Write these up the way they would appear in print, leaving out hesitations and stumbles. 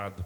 obrigado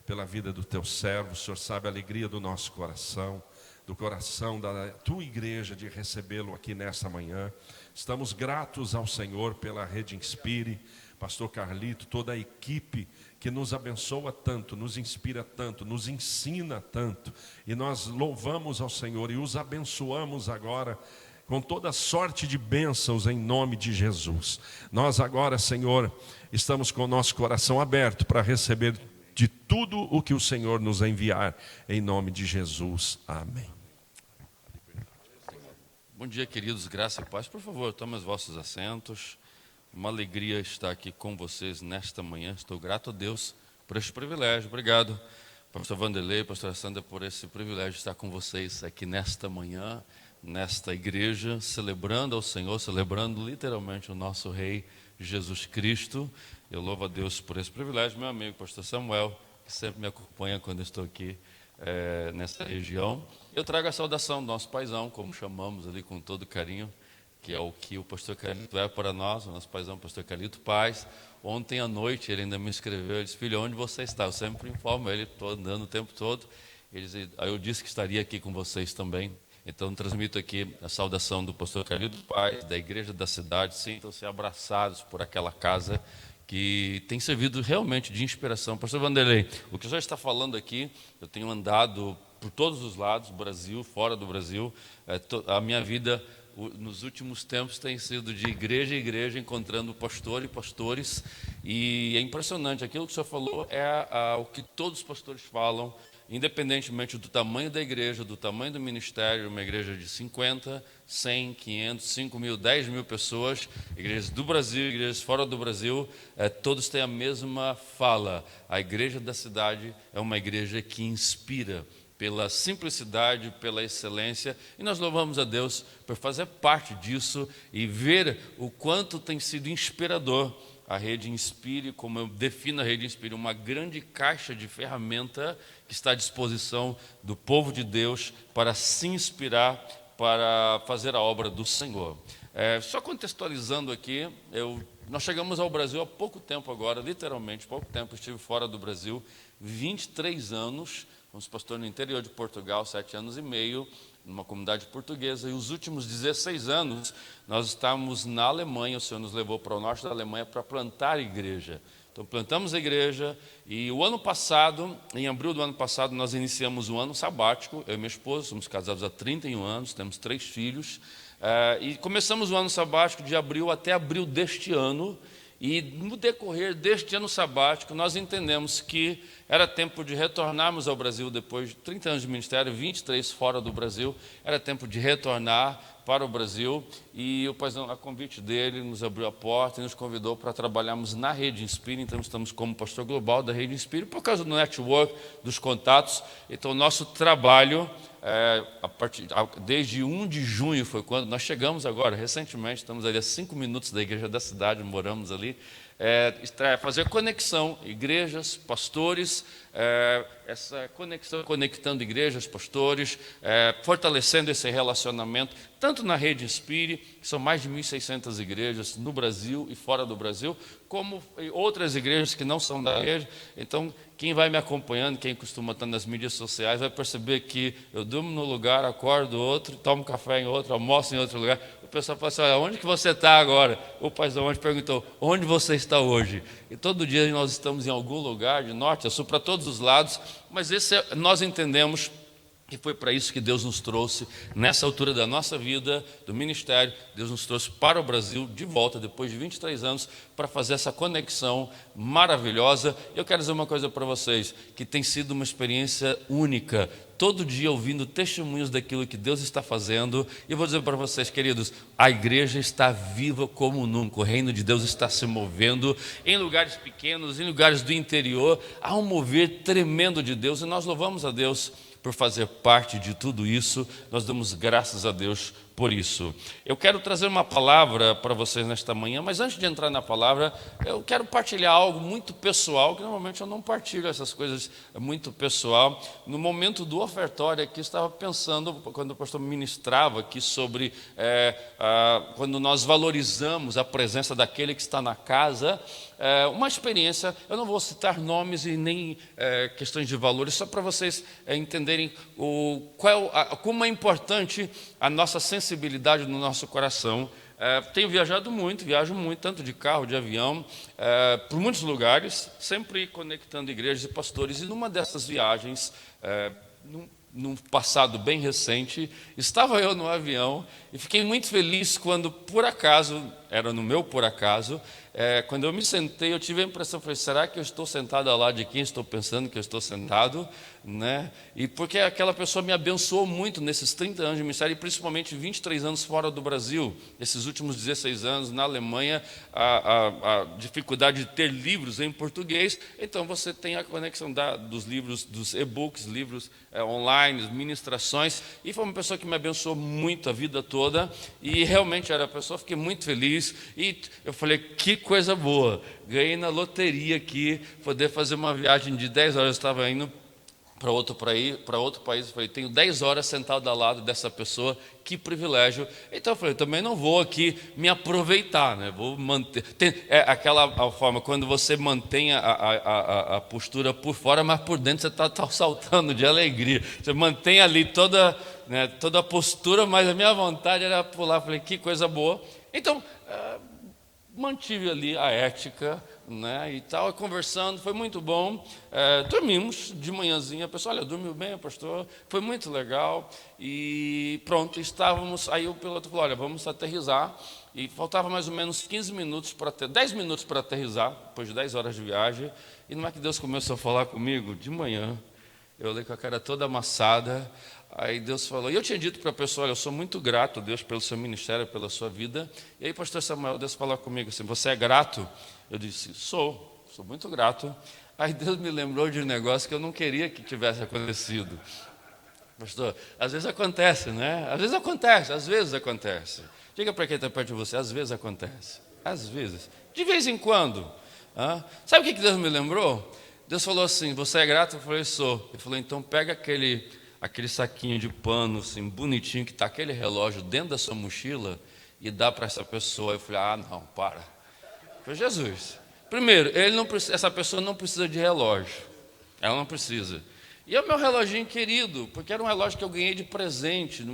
pela vida do teu servo. O Senhor sabe a alegria do nosso coração, do coração da tua igreja de recebê-lo aqui nesta manhã. Estamos gratos ao Senhor pela Rede Inspire, pastor Carlito, toda a equipe que nos abençoa tanto, nos inspira tanto, nos ensina tanto. E nós louvamos ao Senhor e os abençoamos agora com toda sorte de bênçãos em nome de Jesus. Nós agora, Senhor, estamos com o nosso coração aberto para receber de tudo o que o Senhor nos enviar, em nome de Jesus. Amém. Bom dia, queridos, graça e paz. Por favor, tomem os vossos assentos. Uma alegria estar aqui com vocês nesta manhã. Estou grato a Deus por este privilégio. Obrigado, pastor Vanderlei, pastor Sandra, por esse privilégio de estar com vocês aqui nesta manhã, nesta igreja, celebrando ao Senhor, celebrando literalmente o nosso Rei Jesus Cristo. Eu louvo a Deus por esse privilégio. Meu amigo, pastor Samuel, que sempre me acompanha quando eu estou aqui nessa região. Eu trago a saudação do nosso paizão, como chamamos ali com todo carinho, que é o que o pastor Carlito é para nós, o nosso paizão, pastor Carlito Paz. Ontem à noite ele ainda me escreveu, ele disse: filho, onde você está? Eu sempre informo ele, estou andando o tempo todo. Aí eu disse que estaria aqui com vocês também. Então transmito aqui a saudação do pastor Carlito Paz, da igreja da cidade. Sintam-se abraçados por aquela casa que tem servido realmente de inspiração. Pastor Vanderlei, o que o senhor está falando aqui, eu tenho andado por todos os lados, Brasil, fora do Brasil. A minha vida nos últimos tempos tem sido de igreja em igreja, encontrando pastor e pastores, e é impressionante, aquilo que o senhor falou é o que todos os pastores falam, independentemente do tamanho da igreja, do tamanho do ministério. Uma igreja de 50, 100, 500, 5 mil, 10 mil pessoas, igrejas do Brasil, igrejas fora do Brasil, todos têm a mesma fala: a igreja da cidade é uma igreja que inspira pela simplicidade, pela excelência, e nós louvamos a Deus por fazer parte disso e ver o quanto tem sido inspirador a Rede Inspire. Como eu defino a Rede Inspire, uma grande caixa de ferramenta que está à disposição do povo de Deus para se inspirar, para fazer a obra do Senhor. Só contextualizando aqui, nós chegamos ao Brasil há pouco tempo agora, literalmente pouco tempo. Estive fora do Brasil 23 anos, fomos pastor no interior de Portugal, 7 anos e meio, numa comunidade portuguesa, e os últimos 16 anos nós estávamos na Alemanha. O Senhor nos levou para o norte da Alemanha para plantar igreja. Então plantamos a igreja, e o ano passado, em abril do ano passado, nós iniciamos um ano sabático. Eu e minha esposa somos casados há 31 anos, temos 3 filhos, e começamos o ano sabático de abril até abril deste ano. E no decorrer deste ano sabático, nós entendemos que era tempo de retornarmos ao Brasil. Depois de 30 anos de ministério, 23 fora do Brasil, era tempo de retornar para o Brasil. E o paizão, a convite dele, nos abriu a porta e nos convidou para trabalharmos na Rede Inspire. Então estamos como pastor global da Rede Inspire, por causa do network, dos contatos. Então o nosso trabalho, desde 1 de junho foi quando nós chegamos agora, recentemente, estamos ali a 5 minutos da igreja da cidade, moramos ali, fazer conexão, igrejas, pastores, essa conexão, conectando igrejas, pastores, fortalecendo esse relacionamento, tanto na Rede Inspire, que são mais de 1.600 igrejas no Brasil e fora do Brasil, como outras igrejas que não são da rede. Então, quem vai me acompanhando, quem costuma estar nas mídias sociais, vai perceber que eu durmo num lugar, acordo outro, tomo café em outro, almoço em outro lugar. O pessoal fala assim: olha, onde que você está agora? O paizão ontem perguntou: onde você está hoje? E todo dia nós estamos em algum lugar, de norte a sul, para todos os lados, mas nós entendemos que foi para isso que Deus nos trouxe, nessa altura da nossa vida, do ministério. Deus nos trouxe para o Brasil, de volta, depois de 23 anos, para fazer essa conexão maravilhosa. Eu quero dizer uma coisa para vocês, que tem sido uma experiência única, todo dia ouvindo testemunhos daquilo que Deus está fazendo. E eu vou dizer para vocês, queridos, a igreja está viva como nunca. O reino de Deus está se movendo em lugares pequenos, em lugares do interior. Há um mover tremendo de Deus, e nós louvamos a Deus por fazer parte de tudo isso. Nós damos graças a Deus por isso. Eu quero trazer uma palavra para vocês nesta manhã, mas antes de entrar na palavra, eu quero partilhar algo muito pessoal, que normalmente eu não partilho essas coisas muito pessoal. No momento do ofertório aqui, estava pensando, quando o pastor ministrava aqui sobre quando nós valorizamos a presença daquele que está na casa, uma experiência, eu não vou citar nomes e nem questões de valores, só para vocês entenderem como é importante a nossa sensibilidade no nosso coração. Tenho viajo muito, tanto de carro, de avião, por muitos lugares, sempre conectando igrejas e pastores, e numa dessas viagens, num passado bem recente, estava eu no avião e fiquei muito feliz quando, por acaso, era no meu por acaso, quando eu me sentei, eu tive a impressão, falei, será que eu estou sentado ao lado de quem estou pensando que eu estou sentado? Né? E porque aquela pessoa me abençoou muito nesses 30 anos de ministério, e principalmente 23 anos fora do Brasil. Esses últimos 16 anos na Alemanha, a dificuldade de ter livros em português, então você tem a conexão dos livros, dos e-books, livros online, ministrações, e foi uma pessoa que me abençoou muito a vida toda, e realmente era a pessoa, fiquei muito feliz, e eu falei, que coisa boa, ganhei na loteria aqui, poder fazer uma viagem de 10 horas, eu estava indo para outro país, eu falei, tenho 10 horas sentado ao lado dessa pessoa, que privilégio. Então eu falei, também não vou aqui me aproveitar, né? Vou manter. Aquela forma, quando você mantém a postura por fora, mas por dentro você está saltando de alegria. Você mantém ali toda a postura, mas a minha vontade era pular. Falei, que coisa boa. Então, mantive ali a ética, né, e tal, conversando, foi muito bom. Dormimos de manhãzinha, a pessoa, olha, dormiu bem, pastor, foi muito legal, e pronto, estávamos, aí o piloto falou, olha, vamos aterrissar, e faltava mais ou menos 10 minutos para aterrissar, depois de 10 horas de viagem, e não é que Deus começou a falar comigo? De manhã, eu olhei com a cara toda amassada. Aí Deus falou, e eu tinha dito para a pessoa, olha, eu sou muito grato a Deus pelo seu ministério, pela sua vida. E aí, pastor Samuel, Deus falou comigo assim, você é grato? Eu disse, sou muito grato. Aí Deus me lembrou de um negócio que eu não queria que tivesse acontecido. Pastor, às vezes acontece, né? Às vezes acontece. Diga para quem está perto de você, às vezes acontece. Às vezes. De vez em quando. Sabe o que Deus me lembrou? Deus falou assim, você é grato? Eu falei, sou. Ele falou, então pega aquele saquinho de pano assim, bonitinho, que está aquele relógio dentro da sua mochila e dá para essa pessoa. Eu falei, não, para. Foi Jesus. Primeiro, essa pessoa não precisa de relógio. Ela não precisa. E é o meu reloginho querido, porque era um relógio que eu ganhei de presente.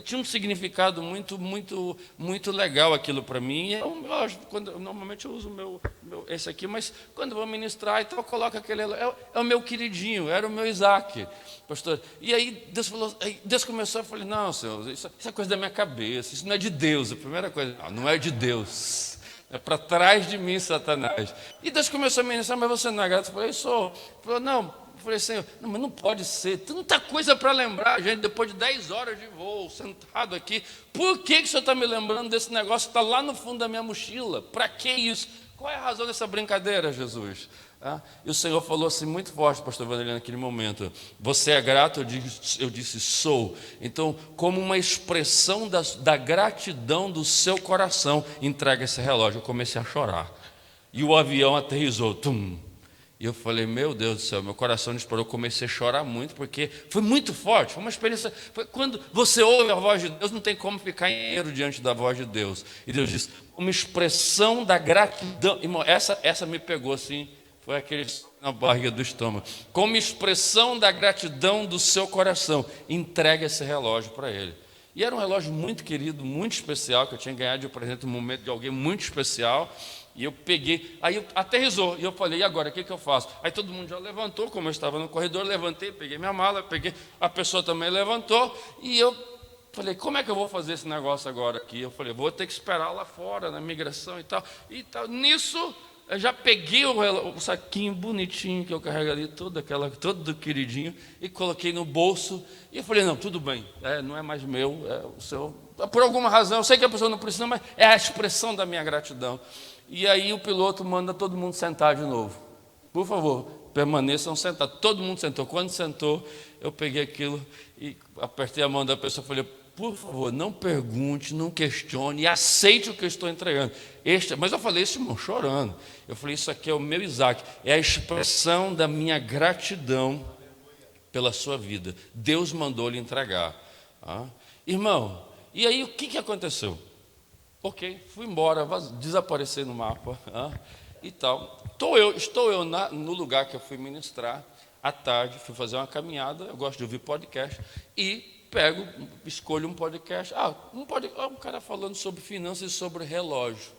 Tinha um significado muito, muito, muito legal aquilo para mim. É um relógio, normalmente eu uso esse aqui, mas quando eu vou ministrar, então eu coloco aquele relógio. É o meu queridinho, era o meu Isaac, pastor. E aí Deus começou, eu falei, não, Senhor, isso é coisa da minha cabeça, isso não é de Deus. A primeira coisa, não é de Deus. É para trás de mim, Satanás. E Deus começou a ministrar, mas você não é grato? Eu falei, sou. Ele falou, não. Eu falei, Senhor, não, mas não pode ser, tanta coisa para lembrar, gente, depois de 10 horas de voo, sentado aqui, por que o Senhor está me lembrando desse negócio que está lá no fundo da minha mochila? Para que isso? Qual é a razão dessa brincadeira, Jesus? E o Senhor falou assim muito forte, pastor Vanderlei, naquele momento, você é grato? Eu disse, sou. Então, como uma expressão da gratidão do seu coração, entrega esse relógio. Eu comecei a chorar, e o avião aterrissou, tum. E eu falei, meu Deus do céu, meu coração disparou, eu comecei a chorar muito, porque foi muito forte, foi uma experiência, quando você ouve a voz de Deus, não tem como ficar inteiro diante da voz de Deus. E Deus disse, uma expressão da gratidão, irmão, essa me pegou assim, foi aquele na barriga do estômago, como expressão da gratidão do seu coração, entrega esse relógio para ele. E era um relógio muito querido, muito especial, que eu tinha ganhado de presente no momento de alguém muito especial. E eu peguei, aí aterrissou, e eu falei, e agora, o que eu faço? Aí todo mundo já levantou, como eu estava no corredor, levantei, peguei minha mala, a pessoa também levantou, e eu falei, como é que eu vou fazer esse negócio agora aqui? Eu falei, vou ter que esperar lá fora, na migração e tal. Nisso, eu já peguei o saquinho bonitinho que eu carrego ali, todo queridinho, e coloquei no bolso, e eu falei, não, tudo bem, não é mais meu, é o seu. Por alguma razão, eu sei que a pessoa não precisa, mas é a expressão da minha gratidão. E aí o piloto manda todo mundo sentar de novo. Por favor, permaneçam sentados. Todo mundo sentou. Quando sentou, eu peguei aquilo e apertei a mão da pessoa e falei, por favor, não pergunte, não questione e aceite o que eu estou entregando. Mas eu falei isso, irmão, chorando. Eu falei, isso aqui é o meu Isaac, é a expressão da minha gratidão pela sua vida. Deus mandou lhe entregar. Irmão, e aí o que aconteceu? Ok, fui embora, desapareci no mapa e tal. Estou eu no lugar que eu fui ministrar, à tarde, fui fazer uma caminhada, eu gosto de ouvir podcast, e escolho um podcast. Um cara falando sobre finanças e sobre relógio.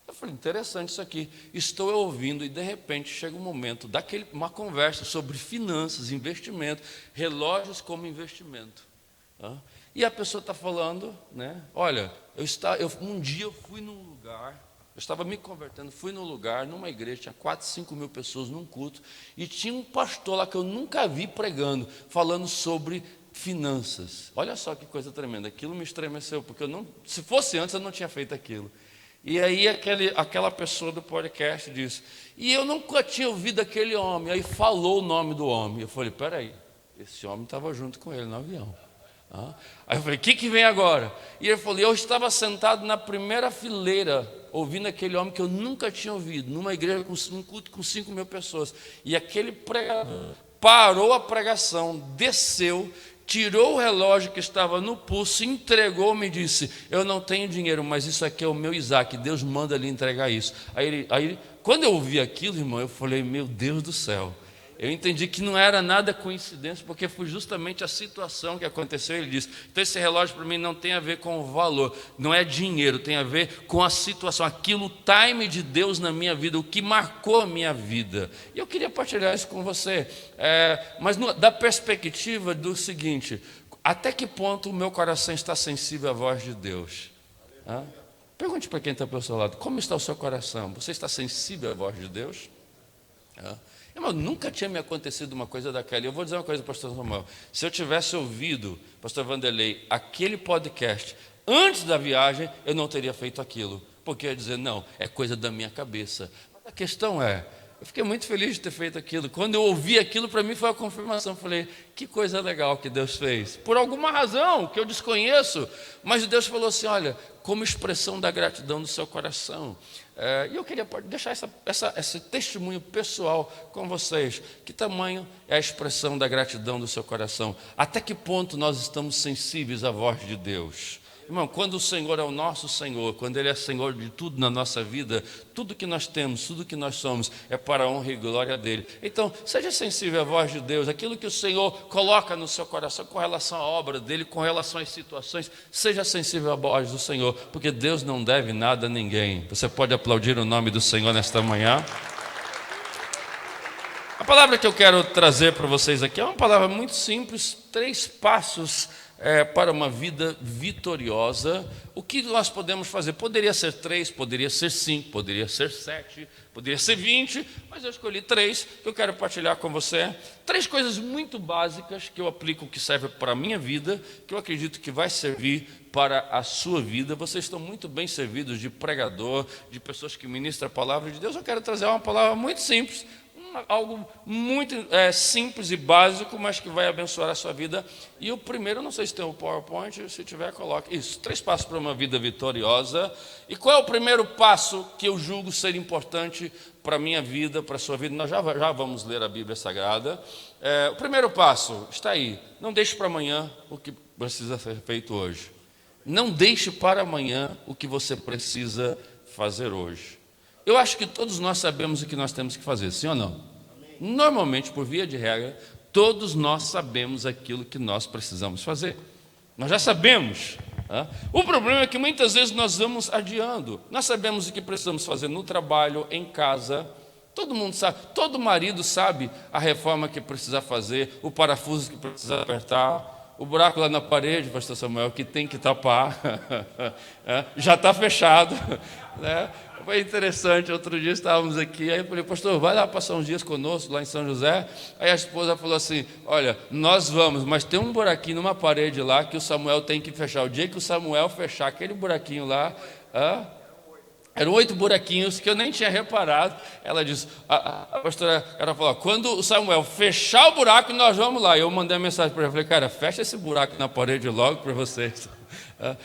Eu falei, interessante isso aqui. Estou ouvindo e de repente chega um momento uma conversa sobre finanças, investimento, relógios como investimento. E a pessoa está falando, né? Olha, um dia eu fui num lugar, eu estava me convertendo, fui num lugar, numa igreja, tinha 4, 5 mil pessoas num culto, e tinha um pastor lá que eu nunca vi pregando, falando sobre finanças. Olha só que coisa tremenda, aquilo me estremeceu, porque se fosse antes eu não tinha feito aquilo. E aí aquela pessoa do podcast disse, e eu nunca tinha ouvido aquele homem, aí falou o nome do homem. Eu falei, peraí, esse homem estava junto com ele no avião. Aí eu falei, o que vem agora? E ele falou, eu estava sentado na primeira fileira, ouvindo aquele homem que eu nunca tinha ouvido, numa igreja um culto com 5 mil pessoas. E aquele pregador parou a pregação, desceu, tirou o relógio que estava no pulso, entregou-me e disse, eu não tenho dinheiro, mas isso aqui é o meu Isaac, Deus manda lhe entregar isso. Aí quando eu ouvi aquilo, irmão, eu falei, meu Deus do céu. Eu entendi que não era nada coincidência, porque foi justamente a situação que aconteceu. Ele disse, então esse relógio para mim não tem a ver com o valor, não é dinheiro, tem a ver com a situação, aquilo, o time de Deus na minha vida, o que marcou a minha vida. E eu queria partilhar isso com você, mas da perspectiva do seguinte, até que ponto o meu coração está sensível à voz de Deus? Pergunte para quem está ao seu lado, como está o seu coração? Você está sensível à voz de Deus? Irmão, nunca tinha me acontecido uma coisa daquela. E eu vou dizer uma coisa, pastor Samuel. Se eu tivesse ouvido, pastor Vanderlei, aquele podcast antes da viagem, eu não teria feito aquilo. Porque eu ia dizer, não, é coisa da minha cabeça. Mas a questão eu fiquei muito feliz de ter feito aquilo. Quando eu ouvi aquilo, para mim foi a confirmação. Eu falei, que coisa legal que Deus fez. Por alguma razão que eu desconheço. Mas Deus falou assim, olha, como expressão da gratidão do seu coração. E eu queria deixar esse testemunho pessoal com vocês. Que tamanho é a expressão da gratidão do seu coração? Até que ponto nós estamos sensíveis à voz de Deus? Irmão, quando o Senhor é o nosso Senhor, quando Ele é Senhor de tudo na nossa vida, tudo que nós temos, tudo que nós somos, é para a honra e glória dEle. Então, seja sensível à voz de Deus, aquilo que o Senhor coloca no seu coração com relação à obra dEle, com relação às situações, seja sensível à voz do Senhor, porque Deus não deve nada a ninguém. Você pode aplaudir o nome do Senhor nesta manhã? A palavra que eu quero trazer para vocês aqui é uma palavra muito simples, 3 passos para uma vida vitoriosa. O que nós podemos fazer? Poderia ser 3, poderia ser 5, poderia ser 7, poderia ser 20, mas eu escolhi 3 que eu quero partilhar com você. 3 coisas muito básicas que eu aplico, que servem para a minha vida, que eu acredito que vai servir para a sua vida. Vocês estão muito bem servidos de pregador, de pessoas que ministram a palavra de Deus. Eu quero trazer uma palavra muito simples, algo muito simples e básico, mas que vai abençoar a sua vida. E o primeiro, não sei se tem o PowerPoint, se tiver, coloque. Isso, 3 passos para uma vida vitoriosa. E qual é o primeiro passo que eu julgo ser importante para a minha vida, para a sua vida? Nós já vamos ler a Bíblia Sagrada. O primeiro passo está aí. Não deixe para amanhã o que precisa ser feito hoje. Não deixe para amanhã o que você precisa fazer hoje. Eu acho que todos nós sabemos o que nós temos que fazer, sim ou não? Normalmente, por via de regra, todos nós sabemos aquilo que nós precisamos fazer. Nós já sabemos. O problema é que muitas vezes nós vamos adiando. Nós sabemos o que precisamos fazer no trabalho, em casa. Todo mundo sabe, todo marido sabe a reforma que precisa fazer, o parafuso que precisa apertar, o buraco lá na parede, pastor Samuel, que tem que tapar. Já está fechado, né? Foi interessante, outro dia estávamos aqui, aí eu falei, pastor, vai lá passar uns dias conosco, lá em São José. Aí a esposa falou assim, olha, nós vamos, mas tem um buraquinho numa parede lá que o Samuel tem que fechar. O dia que o Samuel fechar aquele buraquinho lá, Eram 8 buraquinhos que eu nem tinha reparado. Ela disse, a pastora, ela falou, quando o Samuel fechar o buraco, nós vamos lá. Eu mandei a mensagem para ele, falei, cara, fecha esse buraco na parede logo para vocês.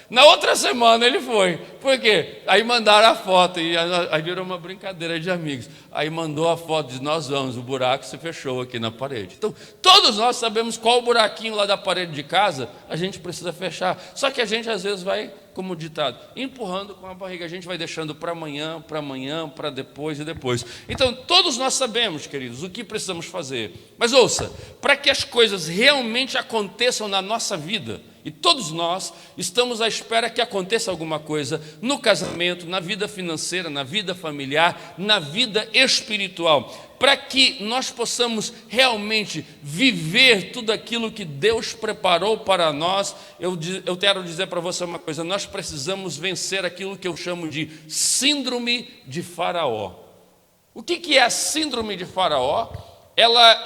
Na outra semana ele foi. Por quê? Aí mandaram a foto, e aí virou uma brincadeira de amigos. Aí mandou a foto de nós vamos, o buraco se fechou aqui na parede. Então, todos nós sabemos qual buraquinho lá da parede de casa a gente precisa fechar. Só que a gente às vezes vai, como ditado, empurrando com a barriga. A gente vai deixando para amanhã, para depois e depois. Então, todos nós sabemos, queridos, o que precisamos fazer. Mas ouça, para que as coisas realmente aconteçam na nossa vida, e todos nós estamos à espera que aconteça alguma coisa no casamento, na vida financeira, na vida familiar, na vida espiritual, para que nós possamos realmente viver tudo aquilo que Deus preparou para nós. Eu quero dizer para você uma coisa: nós precisamos vencer aquilo que eu chamo de síndrome de Faraó. O que é a síndrome de Faraó?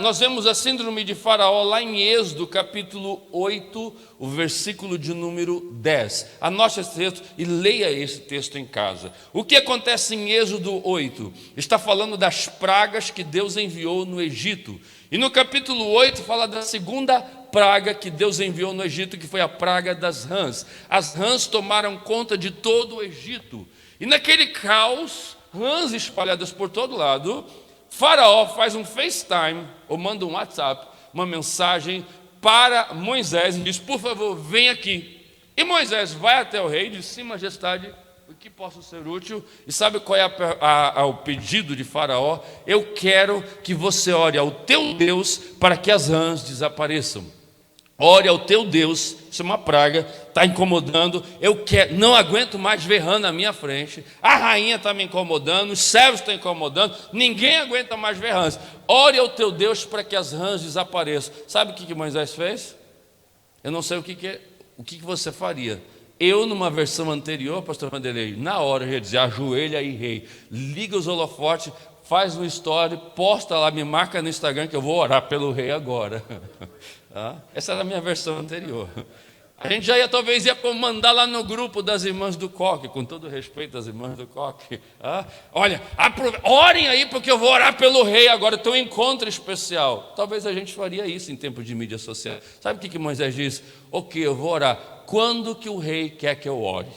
Nós vemos a síndrome de Faraó lá em Êxodo, capítulo 8, o versículo de número 10. Anote esse texto e leia esse texto em casa. O que acontece em Êxodo 8? Está falando das pragas que Deus enviou no Egito. E no capítulo 8 fala da segunda praga que Deus enviou no Egito, que foi a praga das rãs. As rãs tomaram conta de todo o Egito. E naquele caos, rãs espalhadas por todo lado, Faraó faz um FaceTime, ou manda um WhatsApp, uma mensagem para Moisés e diz, por favor, vem aqui. E Moisés vai até o rei e diz, sim, majestade, o que posso ser útil? E sabe qual é o pedido de Faraó? Eu quero que você ore ao teu Deus para que as rãs desapareçam. Ore ao teu Deus, isso é uma praga, está incomodando, não aguento mais ver rã na minha frente, a rainha está me incomodando, os servos estão incomodando, ninguém aguenta mais ver rãs. Ore ao teu Deus para que as rãs desapareçam. Sabe o que Moisés fez? Eu não sei o que você faria. Eu, numa versão anterior, pastor Vanderlei, na hora eu ia dizer, ajoelha aí, rei, liga os holofotes, faz um story, posta lá, me marca no Instagram que eu vou orar pelo rei agora. Essa era a minha versão anterior. A gente já talvez ia mandar lá no grupo das irmãs do Coque, com todo respeito às irmãs do Coque. Olha, orem aí porque eu vou orar pelo rei agora, tem um encontro especial. Talvez a gente faria isso em tempo de mídia social. Sabe o que Moisés diz? Ok, eu vou orar. Quando que o rei quer que eu ore?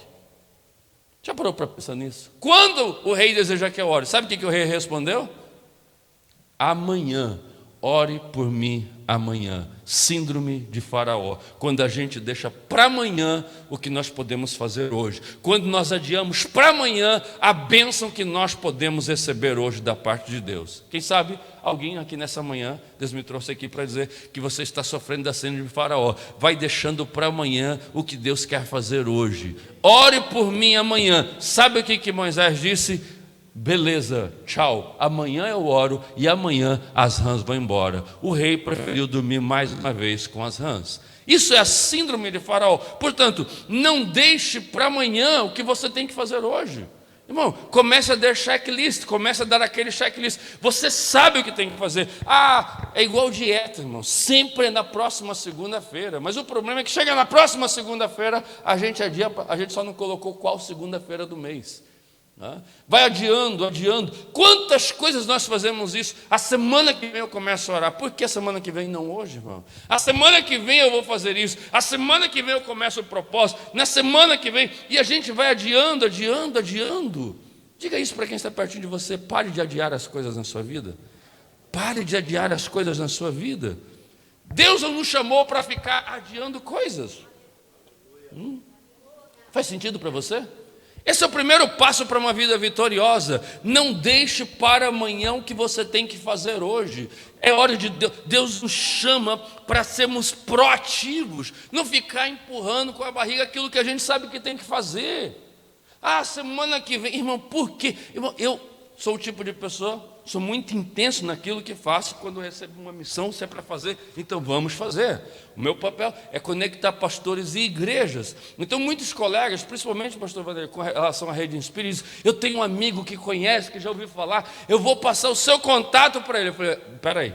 Já parou para pensar nisso? Quando o rei deseja que eu ore? Sabe o que o rei respondeu? Amanhã. Ore por mim amanhã. Síndrome de Faraó. Quando a gente deixa para amanhã o que nós podemos fazer hoje. Quando nós adiamos para amanhã a bênção que nós podemos receber hoje da parte de Deus. Quem sabe alguém aqui nessa manhã, Deus me trouxe aqui para dizer que você está sofrendo da síndrome de Faraó. Vai deixando para amanhã o que Deus quer fazer hoje. Ore por mim amanhã. Sabe o que Moisés disse? Beleza, tchau, amanhã eu oro e amanhã as rãs vão embora. O rei preferiu dormir mais uma vez com as rãs. Isso é a síndrome de Faraó. Portanto, não deixe para amanhã o que você tem que fazer hoje. Irmão, comece a dar checklist, comece a dar aquele checklist. Você sabe o que tem que fazer. É igual dieta, irmão, sempre é na próxima segunda-feira. Mas o problema é que chega na próxima segunda-feira, a gente só não colocou qual segunda-feira do mês. Vai adiando. Quantas coisas nós fazemos isso? A semana que vem eu começo a orar. Por que a semana que vem não hoje, irmão? A semana que vem eu vou fazer isso. A semana que vem eu começo o propósito. Na semana que vem. E a gente vai adiando. Diga isso para quem está pertinho de você. Pare de adiar as coisas na sua vida. Pare de adiar as coisas na sua vida. Deus não nos chamou para ficar adiando coisas. Faz sentido para você? Esse é o primeiro passo para uma vida vitoriosa. Não deixe para amanhã o que você tem que fazer hoje. É hora de Deus nos chama para sermos proativos, não ficar empurrando com a barriga aquilo que a gente sabe que tem que fazer. Semana que vem, irmão, por quê? Irmão, eu sou o tipo de pessoa, sou muito intenso naquilo que faço. Quando eu recebo uma missão, se é para fazer, então vamos fazer. O meu papel é conectar pastores e igrejas. Então muitos colegas, principalmente o pastor Vanderlei, com relação à Rede Espírito, eu tenho um amigo que conhece, que já ouviu falar, eu vou passar o seu contato para ele. Eu falei, peraí,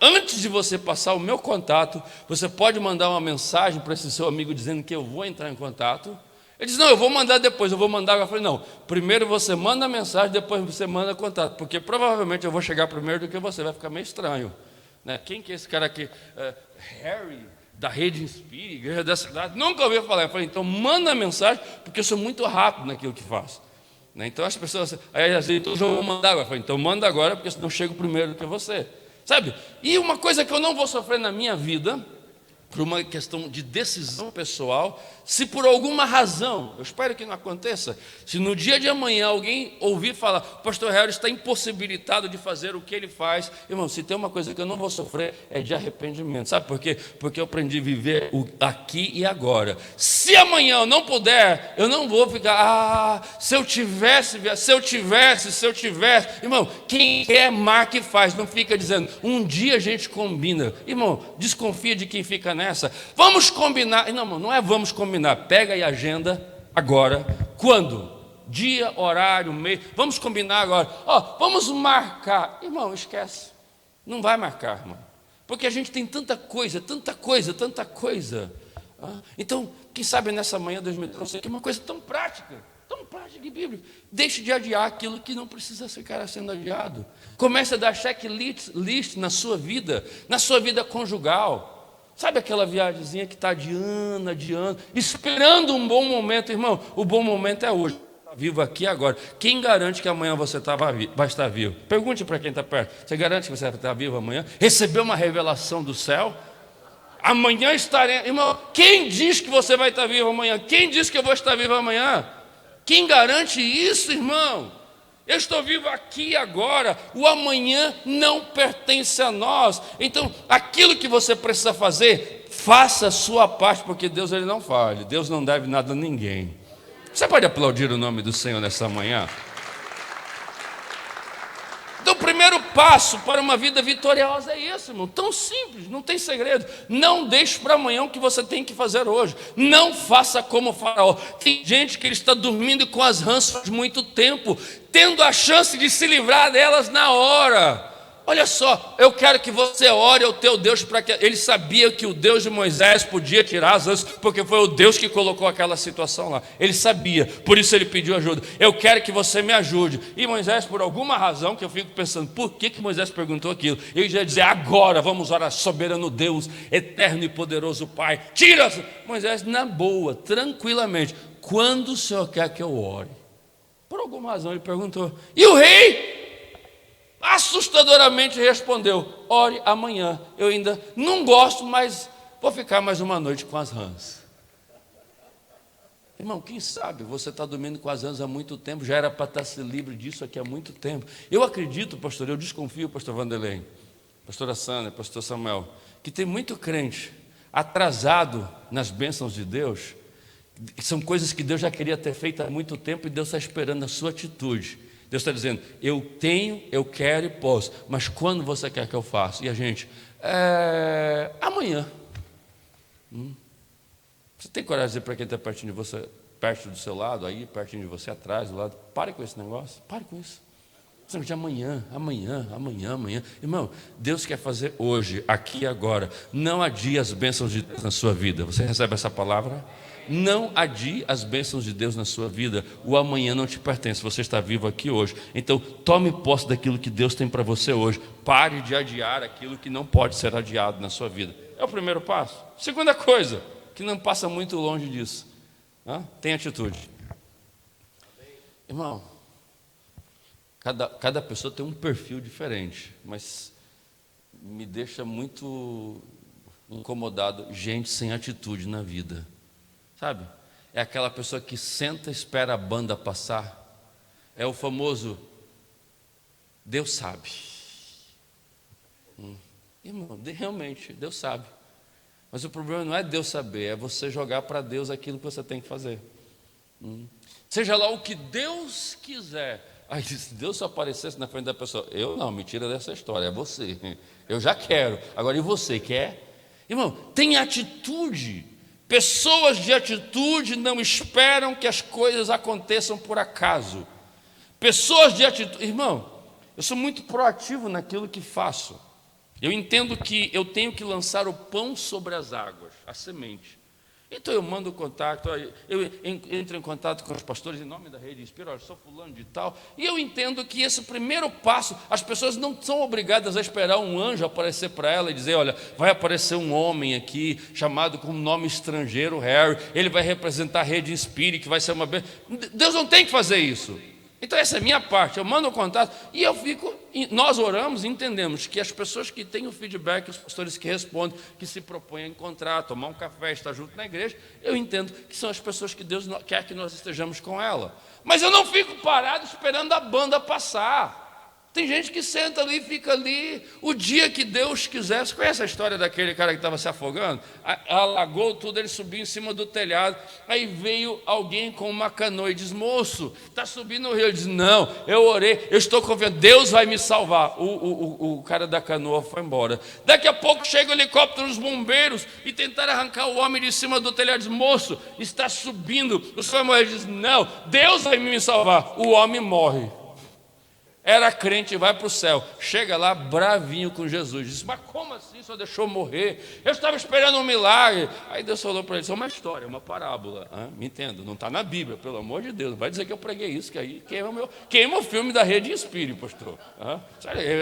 antes de você passar o meu contato, você pode mandar uma mensagem para esse seu amigo dizendo que eu vou entrar em contato. Ele disse, não, eu vou mandar depois, eu vou mandar agora. Eu falei, não, primeiro você manda a mensagem, depois você manda contato, porque provavelmente eu vou chegar primeiro do que você, vai ficar meio estranho. Né? Quem que é esse cara aqui? Harry, da Rede Inspire, igreja da cidade, nunca ouvi falar. Eu falei, então manda a mensagem, porque eu sou muito rápido naquilo que faço. Né? Então as pessoas, aí às vezes eu vou mandar agora. Eu falei, então manda agora, porque senão eu chego primeiro do que você. Sabe? E uma coisa que eu não vou sofrer na minha vida, por uma questão de decisão pessoal, se por alguma razão, eu espero que não aconteça, se no dia de amanhã alguém ouvir falar, o pastor Harry está impossibilitado de fazer o que ele faz, irmão, se tem uma coisa que eu não vou sofrer, é de arrependimento. Sabe por quê? Porque eu aprendi a viver o aqui e agora. Se amanhã eu não puder, eu não vou ficar, se eu tivesse, irmão, quem quer marca e faz, não fica dizendo, um dia a gente combina. Irmão, desconfia de quem fica nessa. Vamos combinar. Não é vamos combinar. Pega aí a agenda agora. Quando? Dia, horário, mês. Vamos combinar agora. Vamos marcar. Irmão, esquece. Não vai marcar, irmão. Porque a gente tem tanta coisa. Então, quem sabe nessa manhã de 2013, que é uma coisa tão prática e bíblica. Deixe de adiar aquilo que não precisa ficar sendo adiado. Comece a dar checklist na sua vida conjugal. Sabe aquela viagemzinha que está adiando, esperando um bom momento, irmão? O bom momento é hoje. Está vivo aqui agora. Quem garante que amanhã você vai estar vivo? Pergunte para quem está perto. Você garante que você vai estar vivo amanhã? Recebeu uma revelação do céu? Amanhã estarei. Irmão, quem diz que você vai estar vivo amanhã? Quem diz que eu vou estar vivo amanhã? Quem garante isso, irmão? Eu estou vivo aqui e agora, o amanhã não pertence a nós. Então, aquilo que você precisa fazer, faça a sua parte, porque Deus ele não falha, Deus não deve nada a ninguém. Você pode aplaudir o nome do Senhor nessa manhã? Então, o primeiro passo para uma vida vitoriosa é isso, irmão. Tão simples, não tem segredo. Não deixe para amanhã o que você tem que fazer hoje. Não faça como o Faraó. Tem gente que ele está dormindo com as rãs faz muito tempo, tendo a chance de se livrar delas na hora. Olha só, eu quero que você ore ao teu Deus, para que ele sabia que o Deus de Moisés podia tirar as rãs, porque foi o Deus que colocou aquela situação lá. Ele sabia, por isso ele pediu ajuda. Eu quero que você me ajude. E Moisés, por alguma razão, que eu fico pensando, por que Moisés perguntou aquilo? Ele já ia dizer, agora vamos orar, soberano Deus, eterno e poderoso Pai, tira! Moisés, na boa, tranquilamente, quando o Senhor quer que eu ore? Por alguma razão ele perguntou. E o rei assustadoramente respondeu, ore amanhã. Eu ainda não gosto, mas vou ficar mais uma noite com as rãs. Irmão, quem sabe você está dormindo com as rãs há muito tempo, já era para estar se livre disso aqui há muito tempo. Eu acredito, pastor, eu desconfio, pastor Vanderlei, pastora Sandra, pastor Samuel, que tem muito crente atrasado nas bênçãos de Deus, que são coisas que Deus já queria ter feito há muito tempo e Deus está esperando a sua atitude. Deus está dizendo, eu tenho, eu quero e posso, mas quando você quer que eu faça? E a gente, amanhã. Você tem coragem de dizer para quem está pertinho de você, perto do seu lado, aí, pertinho de você, atrás, do lado, pare com esse negócio, pare com isso. Você não diz amanhã. Irmão, Deus quer fazer hoje, aqui e agora. Não adie as bênçãos de Deus na sua vida. Você recebe essa palavra? Não adie as bênçãos de Deus na sua vida. O amanhã não te pertence, você está vivo aqui hoje. Então tome posse daquilo que Deus tem para você hoje. Pare de adiar aquilo que não pode ser adiado na sua vida. É o primeiro passo. Segunda coisa, que não passa muito longe disso, tem atitude. Irmão, cada pessoa tem um perfil diferente, mas me deixa muito incomodado gente sem atitude na vida. Sabe? É aquela pessoa que senta e espera a banda passar. É o famoso Deus sabe. Irmão, realmente, Deus sabe. Mas o problema não é Deus saber, é você jogar para Deus aquilo que você tem que fazer. Seja lá o que Deus quiser. Aí, se Deus só aparecesse na frente da pessoa, eu não, me tira dessa história, é você. Eu já quero. Agora, e você quer? Irmão, tem atitude. Pessoas de atitude não esperam que as coisas aconteçam por acaso. Pessoas de atitude... Irmão, eu sou muito proativo naquilo que faço. Eu entendo que eu tenho que lançar o pão sobre as águas, a semente. Então eu mando contato, eu entro em contato com os pastores em nome da Rede Inspira, olha, sou fulano de tal, e eu entendo que esse primeiro passo, as pessoas não são obrigadas a esperar um anjo aparecer para ela e dizer, olha, vai aparecer um homem aqui, chamado com um nome estrangeiro, Harry, ele vai representar a Rede Inspire, que vai ser uma... Deus não tem que fazer isso. Então essa é a minha parte, eu mando o contato e eu fico, nós oramos e entendemos que as pessoas que têm o feedback, os pastores que respondem, que se propõem a encontrar, tomar um café, estar junto na igreja, eu entendo que são as pessoas que Deus quer que nós estejamos com ela. Mas eu não fico parado esperando a banda passar. Tem gente que senta ali e fica ali o dia que Deus quiser. Você conhece a história daquele cara que estava se afogando? Alagou tudo, ele subiu em cima do telhado. Aí veio alguém com uma canoa e diz, moço, está subindo o rio. Ele diz, não, eu orei, eu estou confiando, Deus vai me salvar. O cara da canoa foi embora. Daqui a pouco chega o helicóptero dos bombeiros e tentaram arrancar o homem de cima do telhado. Diz, moço, está subindo, o senhor vai morrer. Ele diz, não, Deus vai me salvar. O homem morre. Era crente e vai para o céu. Chega lá bravinho com Jesus. Diz, mas como assim? Só deixou morrer? Eu estava esperando um milagre. Aí Deus falou para ele, isso é uma história, uma parábola. Me entenda, não está na Bíblia, pelo amor de Deus. Não vai dizer que eu preguei isso, que aí queima o filme da Rede Inspire, pastor.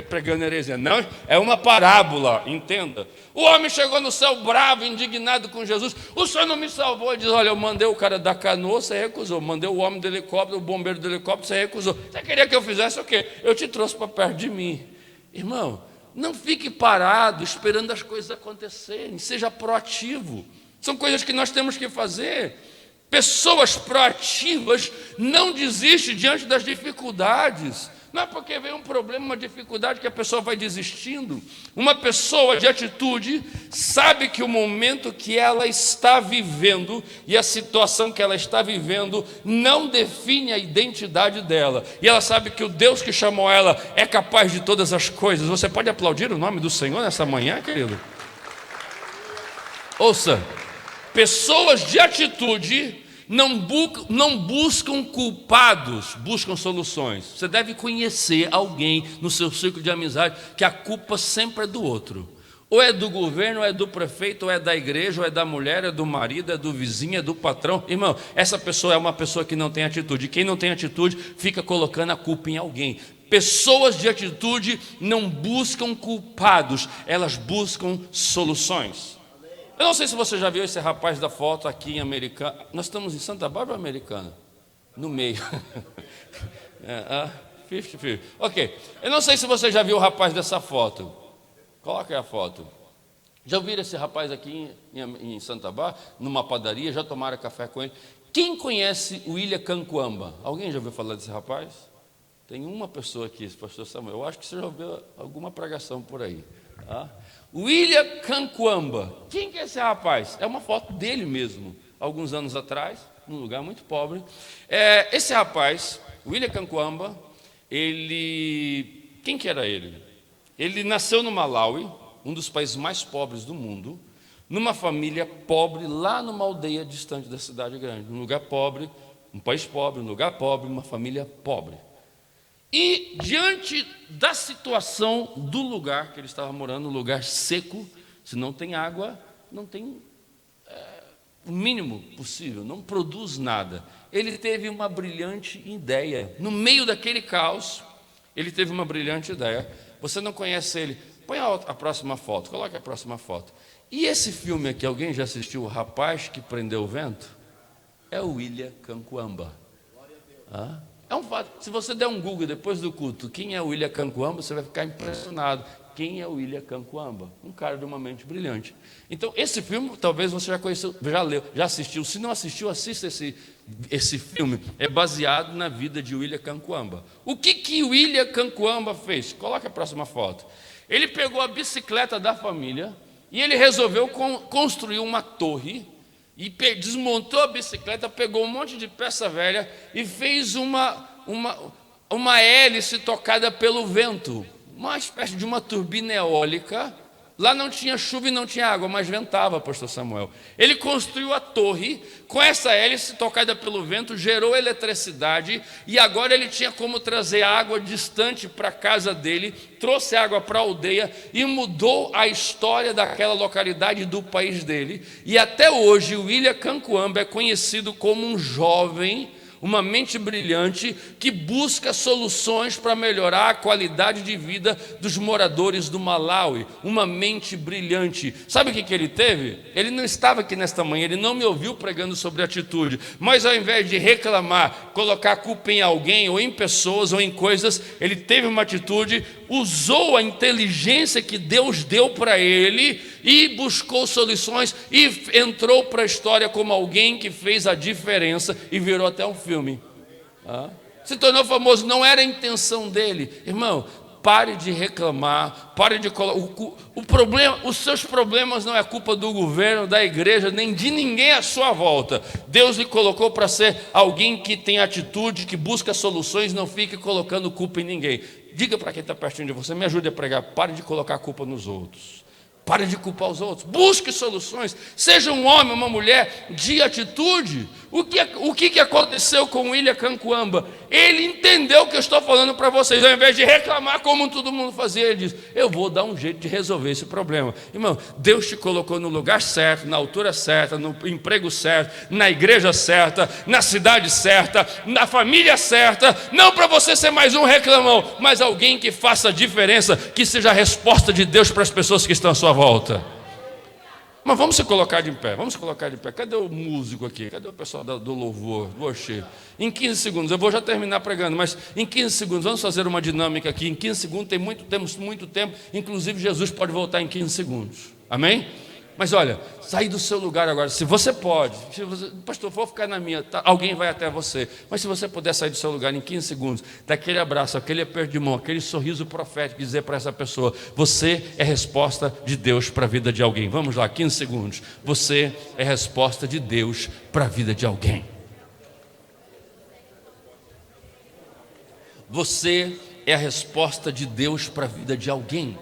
Pregando heresia. Não, é uma parábola, entenda. O homem chegou no céu bravo, indignado com Jesus. O senhor não me salvou. Ele diz, olha, eu mandei o cara da canoa, você recusou. Mandei o homem do helicóptero, o bombeiro do helicóptero, você recusou. Você queria que eu fizesse o quê? Eu te trouxe para perto de mim. Irmão, não fique parado esperando as coisas acontecerem. Seja proativo. São coisas que nós temos que fazer. Pessoas proativas não desistem diante das dificuldades. Não é porque vem um problema, uma dificuldade que a pessoa vai desistindo. Uma pessoa de atitude sabe que o momento que ela está vivendo e a situação que ela está vivendo não define a identidade dela. E ela sabe que o Deus que chamou ela é capaz de todas as coisas. Você pode aplaudir o nome do Senhor nessa manhã, querido? Ouça, pessoas de atitude não buscam culpados, buscam soluções. Você deve conhecer alguém no seu círculo de amizade que a culpa sempre é do outro. Ou é do governo, ou é do prefeito, ou é da igreja, ou é da mulher, é do marido, é do vizinho, é do patrão. Irmão, essa pessoa é uma pessoa que não tem atitude. Quem não tem atitude fica colocando a culpa em alguém. Pessoas de atitude não buscam culpados, elas buscam soluções. Eu não sei se você já viu esse rapaz da foto aqui em Americana. Nós estamos em Santa Bárbara ou Americana? No meio. 50-50. Ok. Eu não sei se você já viu o rapaz dessa foto. Coloca aí a foto. Já ouviram esse rapaz aqui em Santa Bárbara, numa padaria? Já tomaram café com ele? Quem conhece o William Cancuamba? Alguém já ouviu falar desse rapaz? Tem uma pessoa aqui, esse pastor Samuel. Eu acho que você já ouviu alguma pregação por aí. William Cancuamba. Quem que é esse rapaz? É uma foto dele mesmo, alguns anos atrás, num lugar muito pobre. Esse rapaz, William Cancuamba, quem que era ele? Ele nasceu no Malawi, um dos países mais pobres do mundo, numa família pobre, lá numa aldeia distante da cidade grande, num lugar pobre, um país pobre, um lugar pobre, uma família pobre. E diante da situação do lugar que ele estava morando, um lugar seco, se não tem água, não tem o mínimo possível, não produz nada. Ele teve uma brilhante ideia. No meio daquele caos, ele teve uma brilhante ideia. Você não conhece ele? Põe a próxima foto, coloque a próxima foto. E esse filme aqui, alguém já assistiu? O Rapaz que Prendeu o Vento? É o William Cancuamba. É um fato. Se você der um Google depois do culto, quem é o William Cancuamba, você vai ficar impressionado. Quem é o William Cancuamba? Um cara de uma mente brilhante. Então, esse filme, talvez você já conheceu, já leu, já assistiu. Se não assistiu, assista esse filme. É baseado na vida de William Cancuamba. O que William Cancuamba fez? Coloque a próxima foto. Ele pegou a bicicleta da família e ele resolveu construir uma torre. E desmontou a bicicleta, pegou um monte de peça velha e fez uma hélice tocada pelo vento, uma espécie de uma turbina eólica Lá não tinha chuva e não tinha água, mas ventava, pastor Samuel. Ele construiu a torre, com essa hélice tocada pelo vento, gerou eletricidade, e agora ele tinha como trazer água distante para a casa dele, trouxe água para a aldeia e mudou a história daquela localidade e do país dele. E até hoje o William Kankwamba é conhecido como um jovem, uma mente brilhante que busca soluções para melhorar a qualidade de vida dos moradores do Malawi. Uma mente brilhante. Sabe o que ele teve? Ele não estava aqui nesta manhã, ele não me ouviu pregando sobre atitude, mas ao invés de reclamar, colocar a culpa em alguém, ou em pessoas, ou em coisas, ele teve uma atitude, usou a inteligência que Deus deu para ele e buscou soluções e entrou para a história como alguém que fez a diferença e virou até um filme. Se tornou famoso, não era a intenção dele. Irmão, pare de reclamar, pare de os seus problemas não é culpa do governo, da igreja, nem de ninguém à sua volta. Deus lhe colocou para ser alguém que tem atitude, que busca soluções, não fique colocando culpa em ninguém. Diga para quem está pertinho de você, me ajude a pregar, pare de colocar a culpa nos outros. Pare de culpar os outros, busque soluções, seja um homem, uma mulher de atitude. O que aconteceu com o William Kankwamba? Ele entendeu o que eu estou falando para vocês. Ao invés de reclamar como todo mundo fazia, ele disse: eu vou dar um jeito de resolver esse problema. Irmão, Deus te colocou no lugar certo, na altura certa, no emprego certo, na igreja certa, na cidade certa, na família certa, não para você ser mais um reclamão, mas alguém que faça a diferença, que seja a resposta de Deus para as pessoas que estão à sua volta. Mas vamos se colocar de pé, vamos se colocar de pé. Cadê o músico aqui? Cadê o pessoal do louvor, do worship? Em 15 segundos, eu vou já terminar pregando, mas em 15 segundos, vamos fazer uma dinâmica aqui. Em 15 segundos, temos muito tempo, inclusive Jesus pode voltar em 15 segundos. Amém? Mas olha, sair do seu lugar agora, se você pode, pastor, vou ficar na minha, tá, alguém vai até você, mas se você puder sair do seu lugar em 15 segundos, daquele abraço, aquele aperto de mão, aquele sorriso profético, dizer para essa pessoa: você é resposta de Deus para a vida de alguém. Vamos lá, 15 segundos. Você é resposta de Deus para a vida de alguém. Você é a resposta de Deus para a vida de alguém.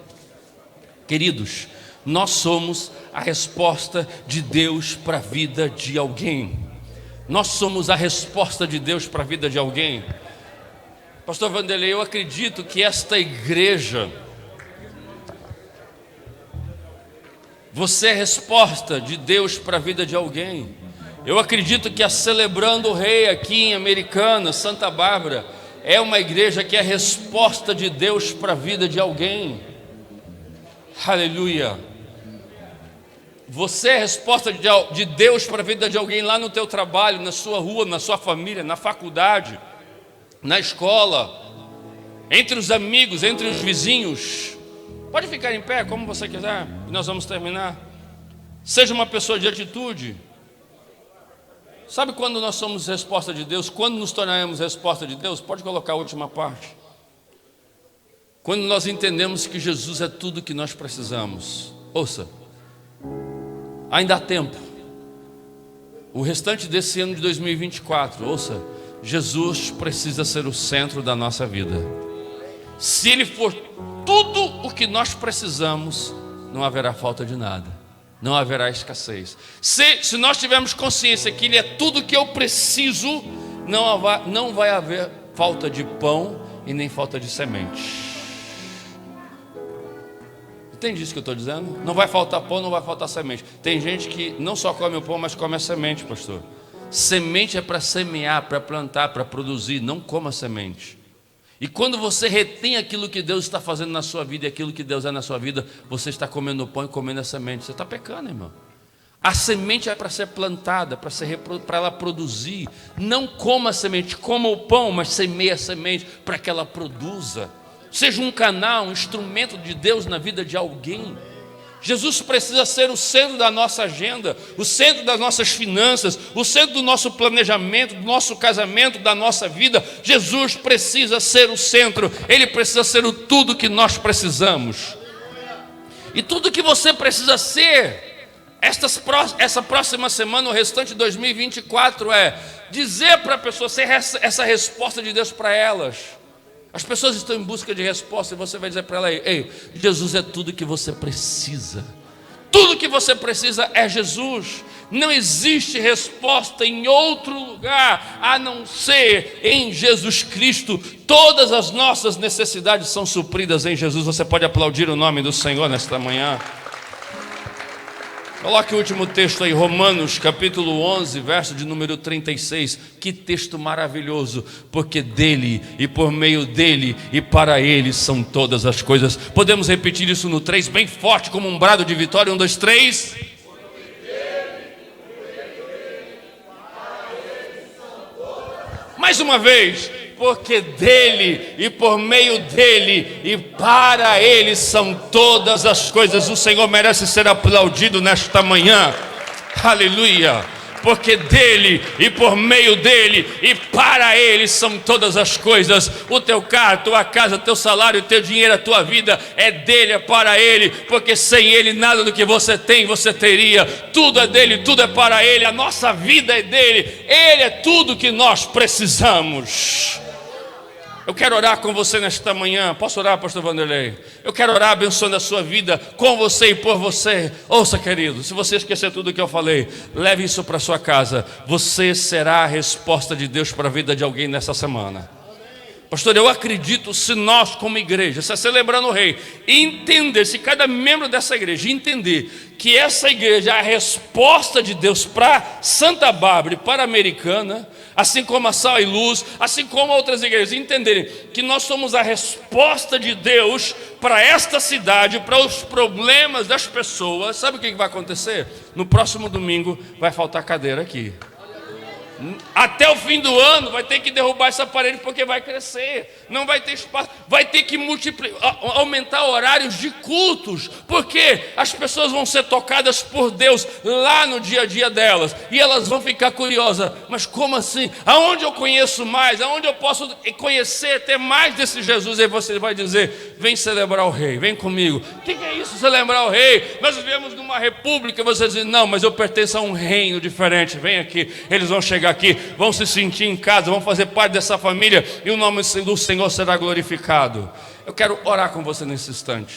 Queridos, nós somos a resposta de Deus para a vida de alguém. Nós somos a resposta de Deus para a vida de alguém. Pastor Vanderlei, eu acredito que esta igreja, você é a resposta de Deus para a vida de alguém. Eu acredito que a Celebrando o Rei aqui em Americana, Santa Bárbara, é uma igreja que é a resposta de Deus para a vida de alguém. Aleluia. Você é a resposta de Deus para a vida de alguém lá no teu trabalho, na sua rua, na sua família, na faculdade, na escola, entre os amigos, entre os vizinhos. Pode ficar em pé, como você quiser, e nós vamos terminar. Seja uma pessoa de atitude. Sabe quando nós somos resposta de Deus? Quando nos tornaremos resposta de Deus? Pode colocar a última parte. Quando nós entendemos que Jesus é tudo que nós precisamos. Ouça, ainda há tempo. O restante desse ano de 2024, ouça, Jesus precisa ser o centro da nossa vida. Se Ele for tudo o que nós precisamos, não haverá falta de nada, não haverá escassez. Se nós tivermos consciência que Ele é tudo o que eu preciso, não vai haver falta de pão e nem falta de semente. Entende isso que eu estou dizendo? Não vai faltar pão, não vai faltar semente. Tem gente que não só come o pão, mas come a semente, pastor. Semente é para semear, para plantar, para produzir. Não coma semente. E quando você retém aquilo que Deus está fazendo na sua vida e aquilo que Deus é na sua vida, você está comendo o pão e comendo a semente. Você está pecando, irmão. A semente é para ser plantada, para ela produzir. Não coma a semente, coma o pão, mas semeia a semente para que ela produza. Seja um canal, um instrumento de Deus na vida de alguém. Jesus precisa ser o centro da nossa agenda, o centro das nossas finanças, o centro do nosso planejamento, do nosso casamento, da nossa vida. Jesus precisa ser o centro, Ele precisa ser o tudo que nós precisamos. E tudo que você precisa ser, essa próxima semana, o restante de 2024, é dizer para a pessoa, ser essa resposta de Deus para elas. As pessoas estão em busca de resposta e você vai dizer para ela: ei, Jesus é tudo que você precisa. Tudo que você precisa é Jesus. Não existe resposta em outro lugar a não ser em Jesus Cristo. Todas as nossas necessidades são supridas em Jesus. Você pode aplaudir o nome do Senhor nesta manhã. Coloque o último texto aí, Romanos capítulo 11, verso de número 36. Que texto maravilhoso, porque dele e por meio dele e para ele são todas as coisas. Podemos repetir isso no 3 bem forte, como um brado de vitória. 1, 2, 3. Mais uma vez. Porque dele e por meio dele e para ele são todas as coisas. O Senhor merece ser aplaudido nesta manhã. Aleluia. Porque dele e por meio dele e para ele são todas as coisas. O teu carro, tua casa, teu salário, teu dinheiro, a tua vida é dele, é para ele. Porque sem ele nada do que você tem você teria. Tudo é dele, tudo é para ele. A nossa vida é dele. Ele é tudo que nós precisamos. Eu quero orar com você nesta manhã. Posso orar, pastor Vanderlei? Eu quero orar abençoando a sua vida, com você e por você. Ouça, querido, se você esquecer tudo o que eu falei, leve isso para sua casa. Você será a resposta de Deus para a vida de alguém nessa semana. Pastor, eu acredito, se nós como igreja, se celebrando o rei, entender, se cada membro dessa igreja entender que essa igreja é a resposta de Deus para Santa Bárbara e para a Americana, assim como a Sal e Luz, assim como outras igrejas, entenderem que nós somos a resposta de Deus para esta cidade, para os problemas das pessoas, sabe o que vai acontecer? No próximo domingo vai faltar cadeira aqui. Até o fim do ano vai ter que derrubar essa parede, porque vai crescer, não vai ter espaço, vai ter que aumentar horários de cultos, porque as pessoas vão ser tocadas por Deus lá no dia a dia delas, e elas vão ficar curiosas: mas como assim? Aonde eu conheço mais? Aonde eu posso conhecer, ter mais desse Jesus? E você vai dizer: vem celebrar o rei, vem comigo. O que é isso, celebrar o rei? Nós vivemos numa república. Você diz: não, mas eu pertenço a um reino diferente. Vem aqui. Eles vão chegar aqui, vão se sentir em casa, vão fazer parte dessa família, e o nome do Senhor será glorificado. Eu quero orar com você nesse instante.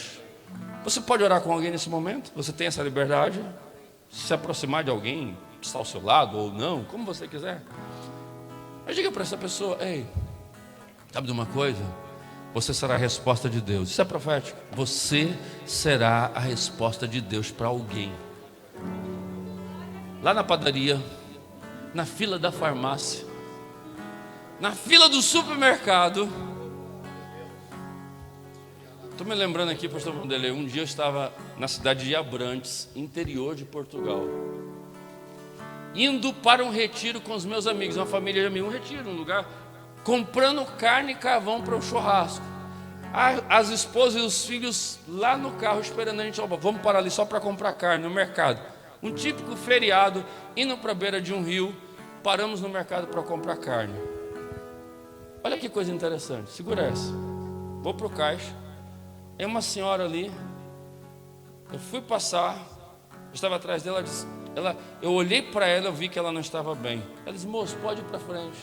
Você pode orar com alguém nesse momento? Você tem essa liberdade? Se aproximar de alguém, está ao seu lado ou não, como você quiser. Mas diga para essa pessoa: ei, sabe de uma coisa? Você será a resposta de Deus. Isso é profético. Você será a resposta de Deus para alguém. Lá na padaria, na fila da farmácia, na fila do supermercado. Estou me lembrando aqui, pastor Vanderlei, um dia eu estava na cidade de Abrantes, interior de Portugal, indo para um retiro com os meus amigos, uma família de amigos, um retiro, um lugar, comprando carne e carvão para o churrasco. As esposas e os filhos lá no carro esperando a gente: vamos parar ali só para comprar carne no mercado. Um típico feriado, indo para a beira de um rio, paramos no mercado para comprar carne. Olha que coisa interessante, segura essa. Vou para o caixa, é uma senhora ali, eu fui passar, eu estava atrás dela, eu olhei para ela, eu vi que ela não estava bem. Ela disse: moço, pode ir para frente.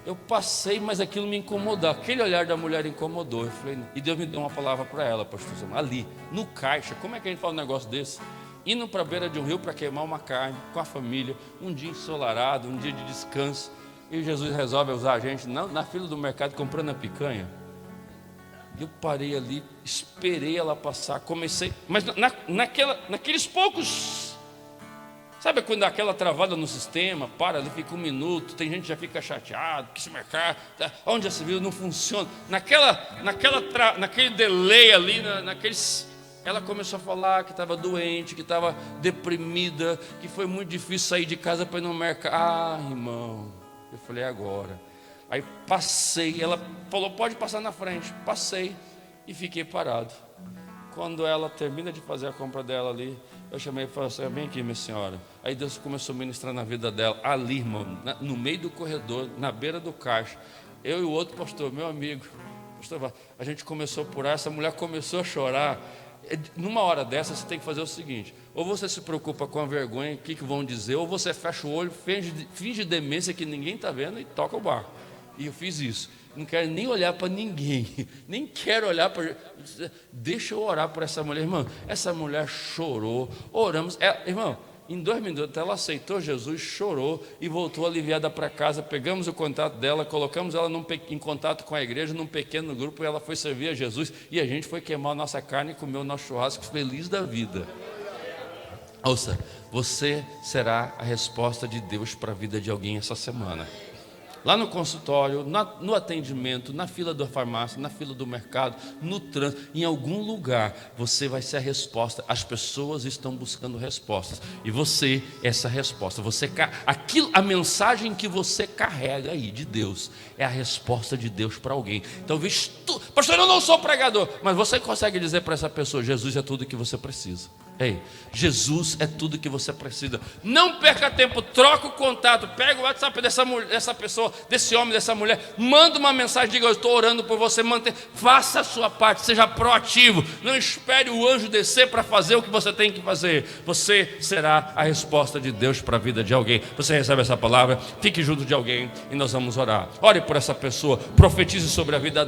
Eu passei, mas aquilo me incomodou, aquele olhar da mulher incomodou. Eu falei, e Deus me deu uma palavra para ela, pastor, ali, no caixa. Como é que a gente fala um negócio desse? Indo para a beira de um rio para queimar uma carne com a família, um dia ensolarado, um dia de descanso, e Jesus resolve usar a gente na fila do mercado comprando a picanha. Eu parei ali, esperei ela passar, comecei, mas naqueles poucos, sabe quando dá aquela travada no sistema, para ali, fica um minuto, tem gente que já fica chateado, que esse mercado, onde já se viu, não funciona, naquele delay ali, ela começou a falar que estava doente, que estava deprimida, que foi muito difícil sair de casa para ir no mercado. Ah, irmão, eu falei: agora. Aí passei, ela falou: pode passar na frente. Passei e fiquei parado. Quando ela termina de fazer a compra dela ali, eu chamei e falei assim: vem aqui, minha senhora. Aí Deus começou a ministrar na vida dela, ali, irmão, no meio do corredor, na beira do caixa. Eu e o outro pastor, meu amigo, pastor, a gente começou a orar, essa mulher começou a chorar. Numa hora dessa você tem que fazer o seguinte: ou você se preocupa com a vergonha, o que vão dizer, ou você fecha o olho, finge demência que ninguém está vendo e toca o barco. E eu fiz isso. não quero nem olhar para ninguém, nem quero olhar para... Deixa eu orar por essa mulher, irmão. Essa mulher chorou, oramos, irmão, em 2 minutos ela aceitou Jesus, chorou e voltou aliviada para casa. Pegamos o contato dela, colocamos ela em contato com a igreja, num pequeno grupo, e ela foi servir a Jesus, e a gente foi queimar a nossa carne e comer o nosso churrasco feliz da vida. Ouça, você será a resposta de Deus para a vida de alguém essa semana. Lá no consultório, no atendimento, na fila da farmácia, na fila do mercado, no trânsito, em algum lugar, você vai ser a resposta. As pessoas estão buscando respostas, e você é essa resposta. A mensagem que você carrega aí de Deus é a resposta de Deus para alguém. Talvez pastor, eu não sou pregador, mas você consegue dizer para essa pessoa: Jesus é tudo que você precisa. Ei, Jesus é tudo que você precisa. Não perca tempo, troca o contato, pega o WhatsApp dessa pessoa, desse homem, dessa mulher, manda uma mensagem, diga: eu estou orando por você. Faça a sua parte, seja proativo. Não espere o anjo descer para fazer o que você tem que fazer. Você será a resposta de Deus para a vida de alguém. Você recebe essa palavra, fique junto de alguém e nós vamos orar. Ore por essa pessoa, profetize sobre a vida dela.